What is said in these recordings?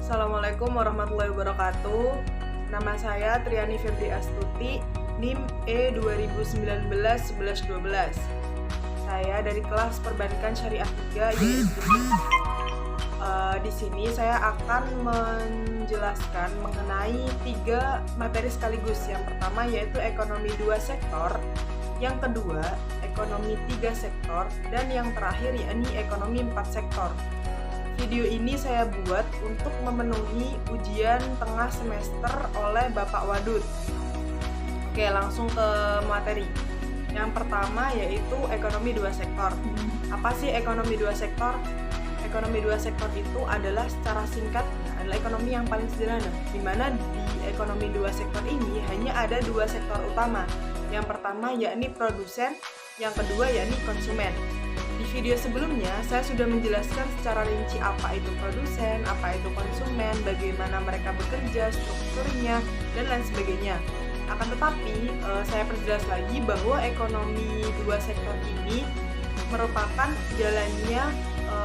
Assalamualaikum warahmatullahi wabarakatuh. Nama saya Triani Febri Astuti, NIM E2019-1112. Saya dari kelas Perbankan Syariah 3 yaitu di sini saya akan menjelaskan mengenai 3 materi sekaligus. Yang pertama yaitu ekonomi 2 sektor, yang kedua ekonomi 3 sektor, dan yang terakhir yakni ekonomi 4 sektor. Video ini saya buat untuk memenuhi ujian tengah semester oleh Bapak Wadud. Oke, langsung ke materi. Yang pertama yaitu ekonomi 2 sektor. Apa sih ekonomi 2 sektor? Ekonomi 2 sektor itu adalah secara singkatnya adalah ekonomi yang paling sederhana, di mana di ekonomi 2 sektor ini hanya ada 2 sektor utama. Yang pertama yakni produsen, yang kedua yakni konsumen. Di video sebelumnya, saya sudah menjelaskan secara rinci apa itu produsen, apa itu konsumen, bagaimana mereka bekerja, strukturnya, dan lain sebagainya. Akan tetapi, saya perjelas lagi bahwa ekonomi 2 sektor ini merupakan jalannya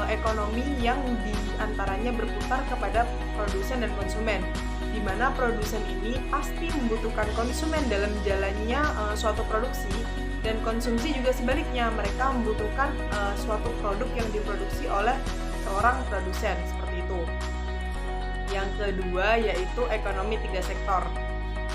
ekonomi yang diantaranya berputar kepada produsen dan konsumen, di mana produsen ini pasti membutuhkan konsumen dalam jalannya suatu produksi, dan konsumsi juga sebaliknya, mereka membutuhkan suatu produk yang diproduksi oleh seorang produsen, seperti itu. Yang kedua yaitu ekonomi 3 sektor.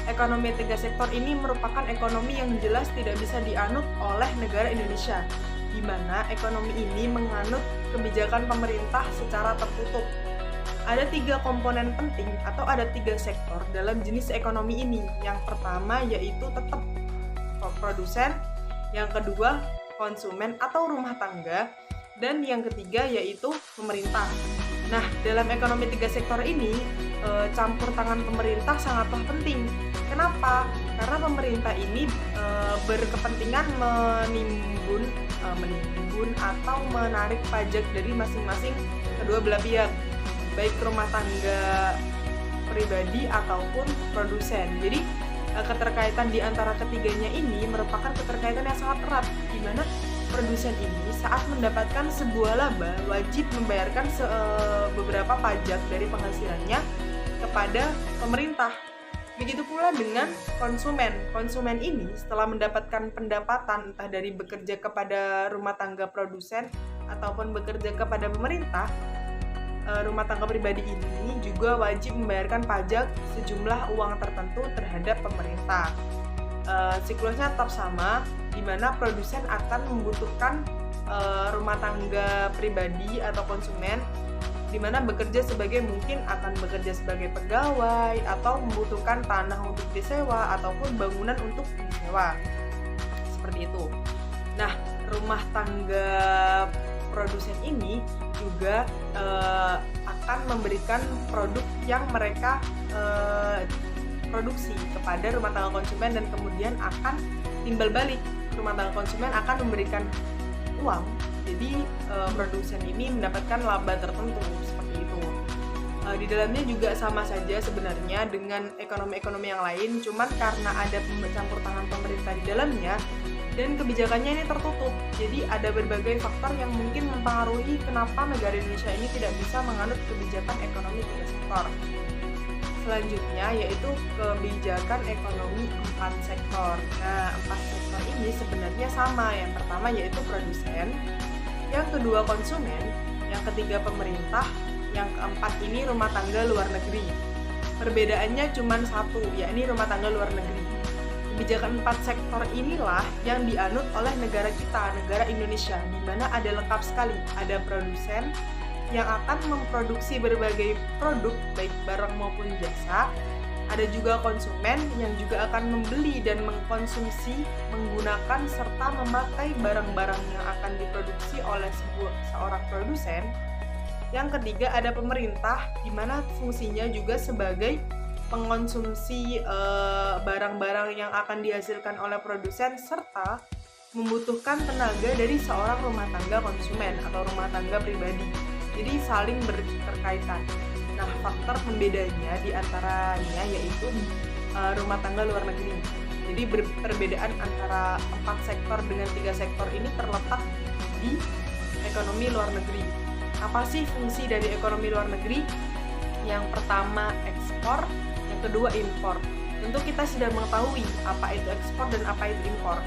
Ekonomi 3 sektor ini merupakan ekonomi yang jelas tidak bisa dianut oleh negara Indonesia, di mana ekonomi ini menganut kebijakan pemerintah secara tertutup. Ada 3 komponen penting atau ada 3 sektor dalam jenis ekonomi ini. Yang pertama yaitu tetap produsen, yang kedua konsumen atau rumah tangga, dan yang ketiga yaitu pemerintah. Nah, dalam ekonomi 3 sektor ini campur tangan pemerintah sangatlah penting. Kenapa? Karena pemerintah ini berkepentingan menimbun atau menarik pajak dari masing-masing kedua belah pihak, baik rumah tangga pribadi ataupun produsen. Jadi keterkaitan di antara ketiganya ini merupakan keterkaitan yang sangat erat, di mana produsen ini saat mendapatkan sebuah laba wajib membayarkan beberapa pajak dari penghasilannya kepada pemerintah. Begitu pula dengan konsumen. Konsumen ini setelah mendapatkan pendapatan entah dari bekerja kepada rumah tangga produsen ataupun bekerja kepada pemerintah, rumah tangga pribadi ini juga wajib membayarkan pajak sejumlah uang tertentu terhadap pemerintah. Siklusnya tetap sama, di mana produsen akan membutuhkan rumah tangga pribadi atau konsumen, di mana bekerja sebagai pegawai atau membutuhkan tanah untuk disewa ataupun bangunan untuk disewa, seperti itu. Nah, rumah tangga produsen ini juga akan memberikan produk yang mereka produksi kepada rumah tangga konsumen, dan kemudian akan timbal balik, rumah tangga konsumen akan memberikan uang, jadi produsen ini mendapatkan laba tertentu, seperti itu. Di dalamnya juga sama saja sebenarnya dengan ekonomi-ekonomi yang lain, cuman karena ada campur tangan pemerintah di dalamnya dan kebijakannya ini tertutup, jadi ada berbagai faktor yang mungkin mempengaruhi kenapa negara Indonesia ini tidak bisa menganut kebijakan ekonomi 3 sektor. Selanjutnya yaitu kebijakan ekonomi 4 sektor. Nah, 4 sektor ini sebenarnya sama. Yang pertama yaitu produsen, yang kedua konsumen, yang ketiga pemerintah, yang keempat ini rumah tangga luar negeri. Perbedaannya cuma satu, yakni rumah tangga luar negeri. Kebijakan 4 sektor inilah yang dianut oleh negara kita, negara Indonesia, di mana ada lengkap sekali. Ada produsen yang akan memproduksi berbagai produk, baik barang maupun jasa. Ada juga konsumen yang juga akan membeli dan mengkonsumsi, menggunakan serta memakai barang-barang yang akan diproduksi oleh seorang produsen. Yang ketiga ada pemerintah, di mana fungsinya juga sebagai mengkonsumsi barang-barang yang akan dihasilkan oleh produsen, serta membutuhkan tenaga dari seorang rumah tangga konsumen atau rumah tangga pribadi. Jadi saling berkaitan. Nah, faktor pembedanya diantaranya yaitu rumah tangga luar negeri. Jadi perbedaan antara 4 sektor dengan 3 sektor ini terletak di ekonomi luar negeri. Apa sih fungsi dari ekonomi luar negeri? Yang pertama ekspor, yang kedua impor. Tentu kita sudah mengetahui apa itu ekspor dan apa itu impor.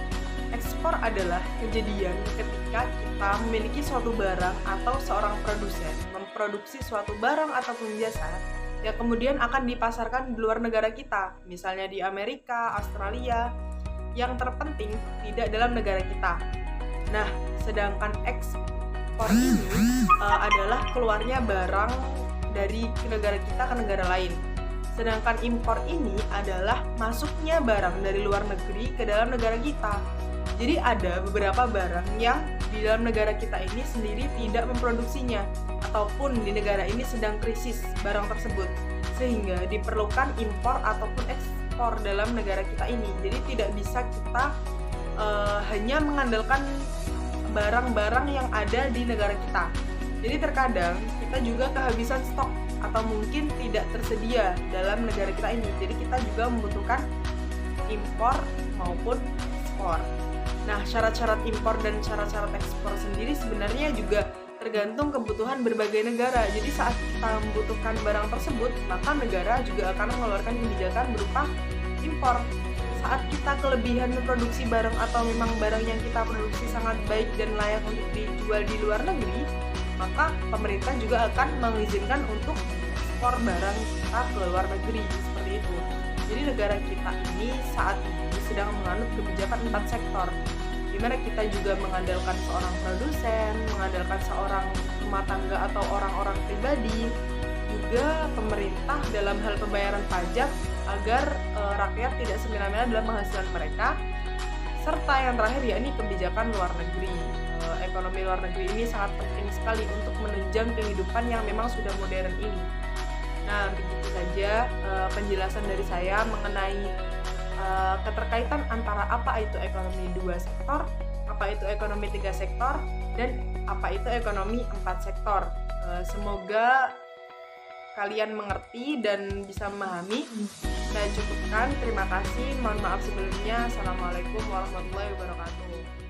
Ekspor adalah kejadian ketika kita memiliki suatu barang atau seorang produsen memproduksi suatu barang ataupun jasa yang kemudian akan dipasarkan di luar negara kita, misalnya di Amerika, Australia, yang terpenting tidak dalam negara kita. Nah, sedangkan ekspor ini adalah keluarnya barang dari negara kita ke negara lain. Sedangkan impor ini adalah masuknya barang dari luar negeri ke dalam negara kita. Jadi ada beberapa barang yang di dalam negara kita ini sendiri tidak memproduksinya, ataupun di negara ini sedang krisis barang tersebut, sehingga diperlukan impor ataupun ekspor dalam negara kita ini. Jadi tidak bisa kita hanya mengandalkan barang-barang yang ada di negara kita. Jadi terkadang kita juga kehabisan stok atau mungkin tidak tersedia dalam negara kita ini. Jadi kita juga membutuhkan impor maupun ekspor. Nah, syarat-syarat impor dan syarat-syarat ekspor sendiri sebenarnya juga tergantung kebutuhan berbagai negara. Jadi saat kita membutuhkan barang tersebut, maka negara juga akan mengeluarkan kebijakan berupa impor. Saat kita kelebihan memproduksi barang atau memang barang yang kita produksi sangat baik dan layak untuk dijual di luar negeri, maka pemerintah juga akan mengizinkan untuk ekspor barang kita ke luar negeri, seperti itu. Jadi negara kita ini saat ini sedang menganut kebijakan 4 sektor, di mana kita juga mengandalkan seorang produsen, mengandalkan seorang rumah tangga atau orang-orang pribadi, juga pemerintah dalam hal pembayaran pajak agar rakyat tidak semena-mena dalam penghasilan mereka, serta yang terakhir yakni kebijakan luar negeri. Ekonomi luar negeri ini sangat penting sekali untuk menunjang kehidupan yang memang sudah modern ini. Nah, begitu saja penjelasan dari saya mengenai keterkaitan antara apa itu ekonomi 2 sektor, apa itu ekonomi 3 sektor, dan apa itu ekonomi 4 sektor. Semoga kalian mengerti dan bisa memahami. Saya cukupkan, terima kasih, mohon maaf sebelumnya. Assalamualaikum warahmatullahi wabarakatuh.